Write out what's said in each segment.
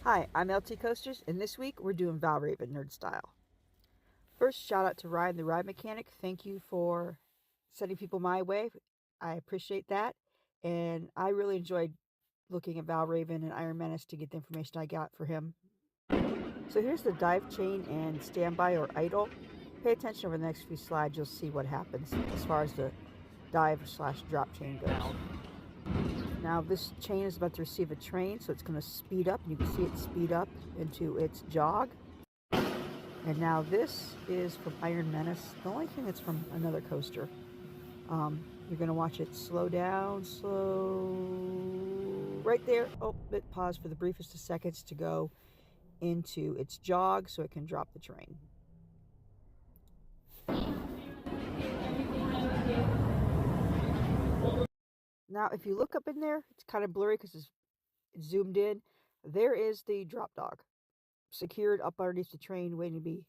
Hi, I'm LT Coasters, and this week we're doing Valravn nerd style. First, shout out to Ryan the Ride Mechanic. Thank you for sending people my way. I appreciate that. And I really enjoyed looking at Valravn and Iron Menace to get the information I got for him. So here's the dive chain and standby or idle. Pay attention over the next few slides, you'll see what happens as far as the dive/drop chain goes. Now this chain is about to receive a train, so it's going to speed up. You can see it speed up into its jog. And now this is from Iron Menace. The only thing that's from another coaster. You're going to watch it slow down, slow, right there. Oh, it paused for the briefest of seconds to go into its jog so it can drop the train. Now, if you look up in there, it's kind of blurry because it's zoomed in. There is the drop dog, secured up underneath the train, waiting to be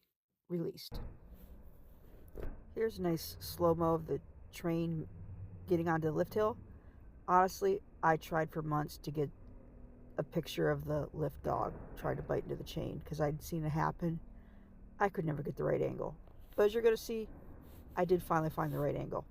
released. Here's a nice slow-mo of the train getting onto the lift hill. Honestly, I tried for months to get a picture of the lift dog trying to bite into the chain because I'd seen it happen. I could never get the right angle. But as you're going to see, I did finally find the right angle.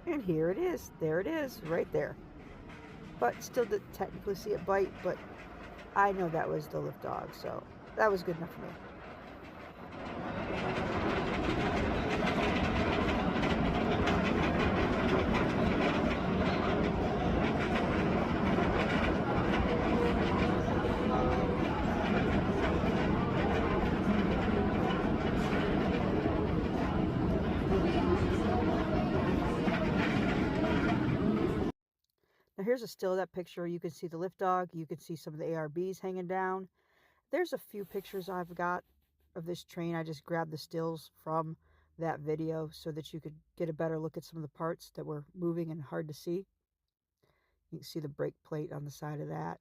And here it is. There it is, right there. But still didn't technically see it bite, but I know that was the lift dog, so that was good enough for me. Now here's a still of that picture. You can see the lift dog. You can see some of the ARBs hanging down. There's a few pictures I've got of this train. I just grabbed the stills from that video so that you could get a better look at some of the parts that were moving and hard to see. You can see the brake plate on the side of that.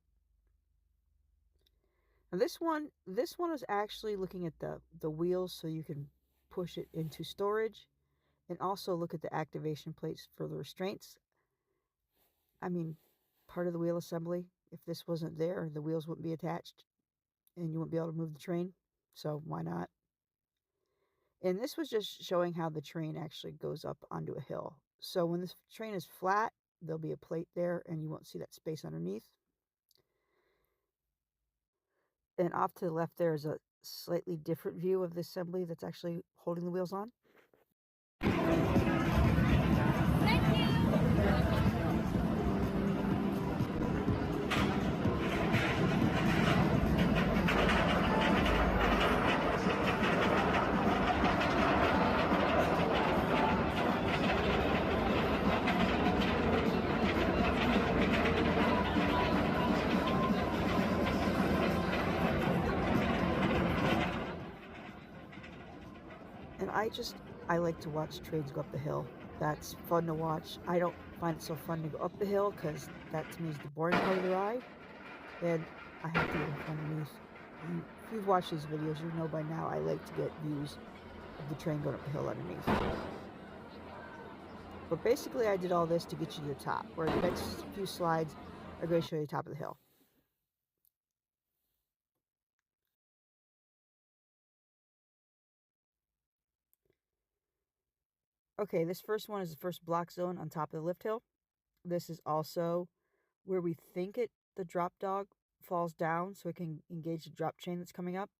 Now this one is actually looking at the wheels so you can push it into storage, and also look at the activation plates for the restraints. I mean, part of the wheel assembly. If this wasn't there, the wheels wouldn't be attached and you wouldn't be able to move the train. So why not? And this was just showing how the train actually goes up onto a hill. So when this train is flat, there'll be a plate there and you won't see that space underneath. And off to the left there is a slightly different view of the assembly that's actually holding the wheels on. And I like to watch trains go up the hill. That's fun to watch. I don't find it so fun to go up the hill because that to me is the boring part of the ride. And I have to get underneath. And if you've watched these videos, you know by now I like to get views of the train going up the hill underneath. But basically I did all this to get you to the top, where the next few slides are going to show you the top of the hill. Okay, this first one is the first block zone on top of the lift hill. This is also where we think the drop dog falls down so it can engage the drop chain that's coming up.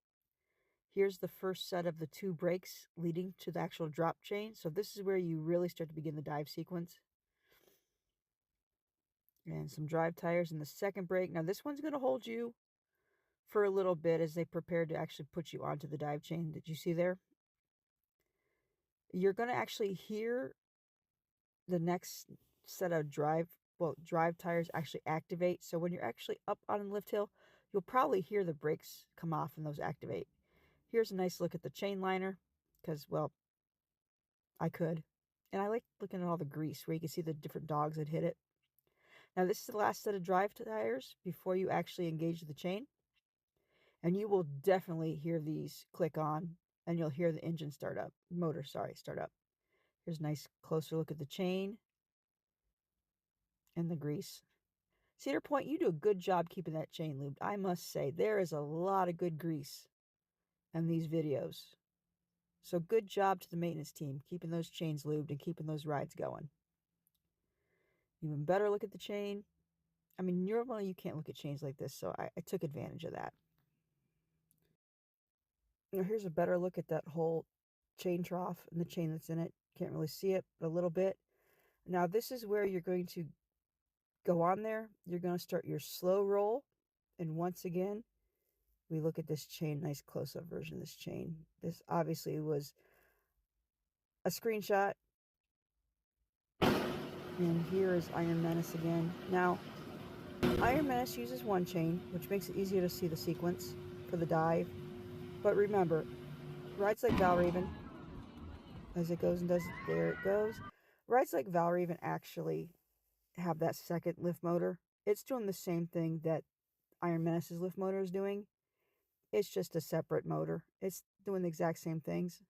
Here's the first set of the 2 brakes leading to the actual drop chain. So this is where you really start to begin the dive sequence. And some drive tires in the second brake. Now this one's going to hold you for a little bit as they prepare to actually put you onto the dive chain that you see there. You're going to actually hear the next set of drive tires actually activate. So when you're actually up on the lift hill, you'll probably hear the brakes come off and those activate. Here's a nice look at the chain liner because, well, I could. And I like looking at all the grease where you can see the different dogs that hit it. Now this is the last set of drive tires before you actually engage the chain. And you will definitely hear these click on, and you'll hear the engine start up. Motor, sorry, start up. Here's a nice closer look at the chain and the grease. Cedar Point, you do a good job keeping that chain lubed. I must say, there is a lot of good grease in these videos. So good job to the maintenance team, keeping those chains lubed and keeping those rides going. Even better look at the chain. I mean, normally you can't look at chains like this, so I took advantage of that. Now here's a better look at that whole chain trough and the chain that's in it. Can't really see it, but a little bit. Now this is where you're going to go on there. You're going to start your slow roll. And once again, we look at this chain, nice close-up version of this chain. This obviously was a screenshot. And here is Iron Menace again. Now, Iron Menace uses one chain, which makes it easier to see the sequence for the dive. But remember, rides like Valravn, as it goes and does, there it goes. Rides like Valravn actually have that second lift motor. It's doing the same thing that Iron Menace's lift motor is doing. It's just a separate motor. It's doing the exact same things.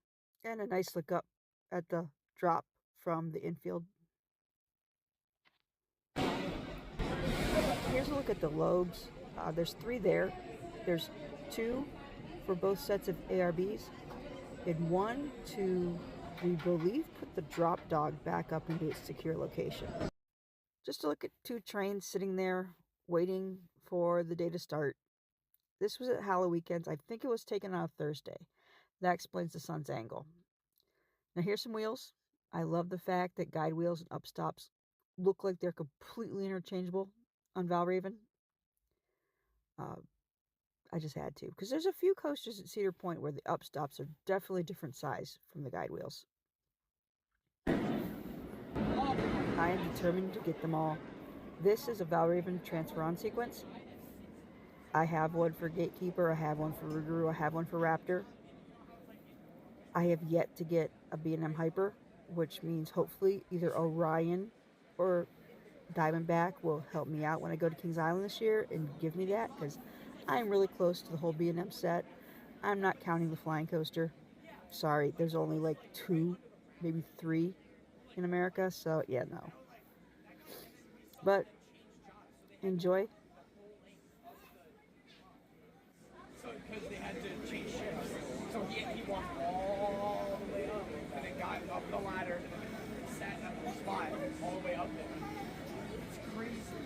And a nice look up at the drop from the infield. Here's a look at the lobes. There's 3 there. There's 2 for both sets of ARBs. And 1 to, we believe, put the drop dog back up into its secure location. Just to look at 2 trains sitting there waiting for the day to start. This was at Halloween weekends. I think it was taken out Thursday. That explains the sun's angle. Now here's some wheels. I love the fact that guide wheels and upstops look like they're completely interchangeable on Valravn. I just had to, because there's a few coasters at Cedar Point where the upstops are definitely different size from the guide wheels. I am determined to get them all. This is a Valravn transfer on sequence. I have one for Gatekeeper, I have one for Rougarou, I have one for Raptor. I have yet to get a B&M Hyper, which means hopefully either Orion or Diamondback will help me out when I go to Kings Island this year and give me that, because I'm really close to the whole B&M set. I'm not counting the flying coaster. Sorry, there's only like 2, maybe 3 in America, so yeah, no. But enjoy. So because they had to change shifts, so he walked all the way up and then got up the ladder and sat up the spot all the way up there. It's crazy.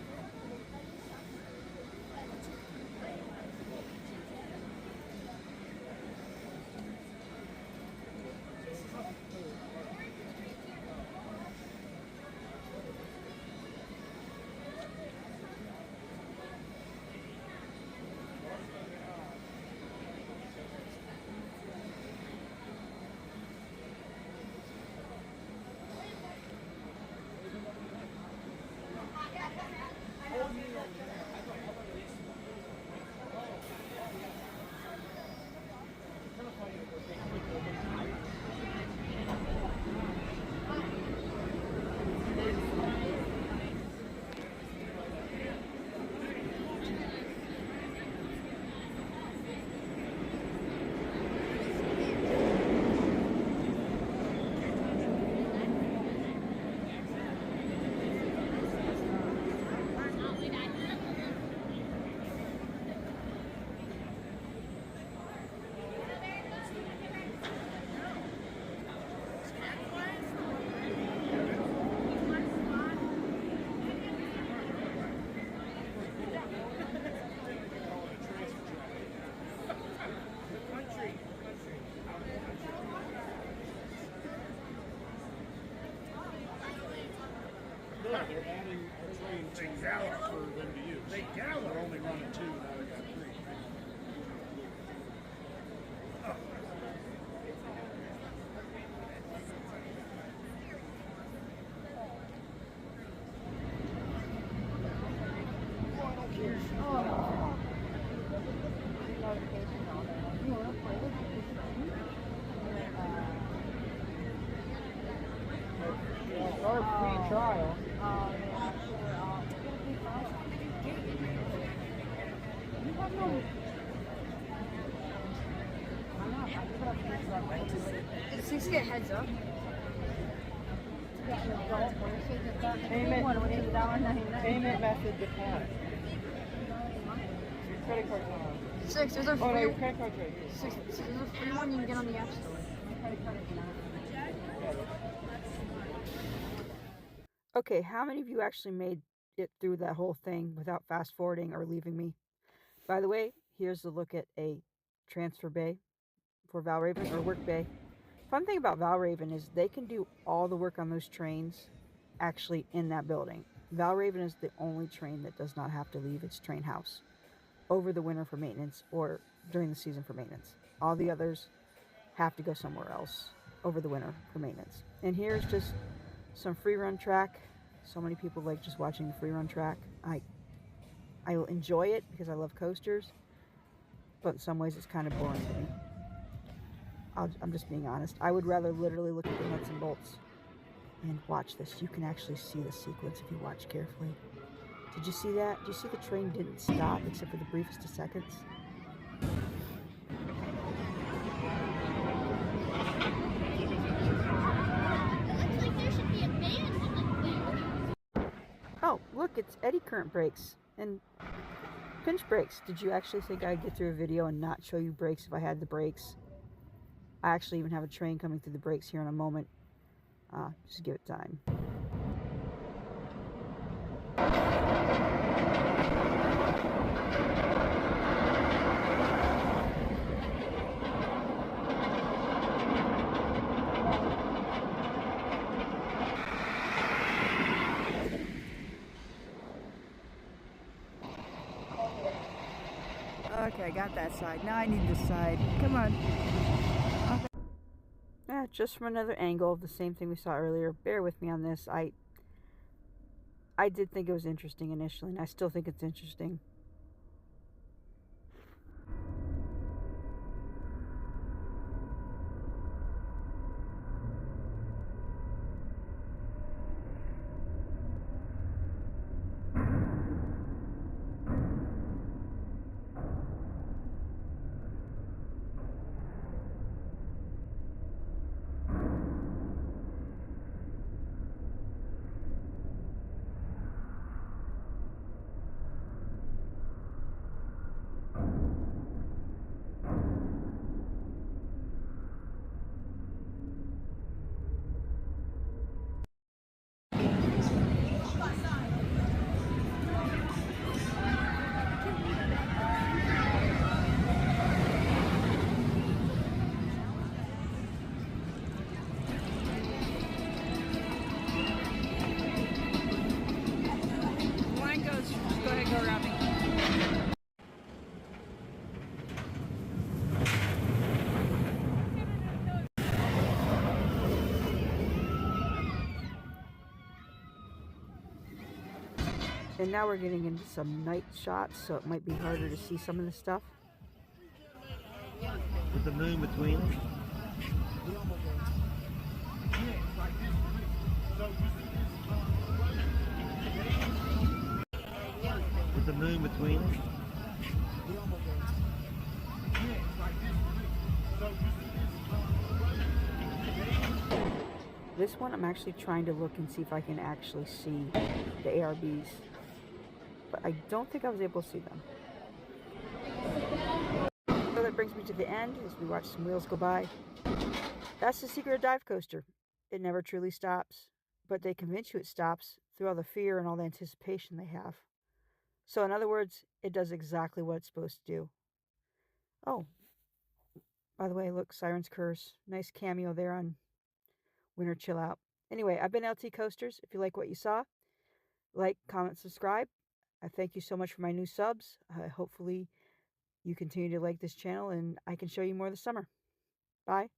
They're adding a train to Valravn for them to use. They're only running 2, now they got 3. Or free trial. It's just get heads up. Payment method declined. Your credit card's not on. Six, there's a free Oh no, your credit card's right here. six, there's a free one you can get on the App Store. My credit card is not. Okay, how many of you actually made it through that whole thing without fast forwarding or leaving me? By the way, here's a look at a transfer bay for Valravn, or work bay. Fun thing about Valravn is they can do all the work on those trains actually in that building. Valravn is the only train that does not have to leave its train house over the winter for maintenance or during the season for maintenance. All the others have to go somewhere else over the winter for maintenance. And here's just some free run track. So many people like just watching the free run track. I enjoy it because I love coasters, but in some ways it's kind of boring to me. I'm just being honest. I would rather literally look at the nuts and bolts and watch this. You can actually see the sequence if you watch carefully. Did you see that? Did you see the train didn't stop except for the briefest of seconds? Oh, look, it's eddy current brakes and pinch brakes. Did you actually think I'd get through a video and not show you brakes if I had the brakes? I actually even have a train coming through the brakes here in a moment. Just give it time. Okay, I got that side. Now I need this side. Come on. Okay. Yeah, just from another angle of the same thing we saw earlier. Bear with me on this. I did think it was interesting initially, and I still think it's interesting. Line goes. Just go ahead and go around me. And now we're getting into some night shots, so it might be harder to see some of the stuff. With the moon between them. With the moon between them. This one, I'm actually trying to look and see if I can actually see the ARBs. But I don't think I was able to see them. So that brings me to the end as we watch some wheels go by. That's the secret of dive coaster. It never truly stops, but they convince you it stops through all the fear and all the anticipation they have. So in other words, it does exactly what it's supposed to do. Oh, by the way, look, Siren's Curse. Nice cameo there on Winter Chill Out. Anyway, I've been LT Coasters. If you like what you saw, like, comment, subscribe. I thank you so much for my new subs. Hopefully you continue to like this channel and I can show you more this summer. Bye.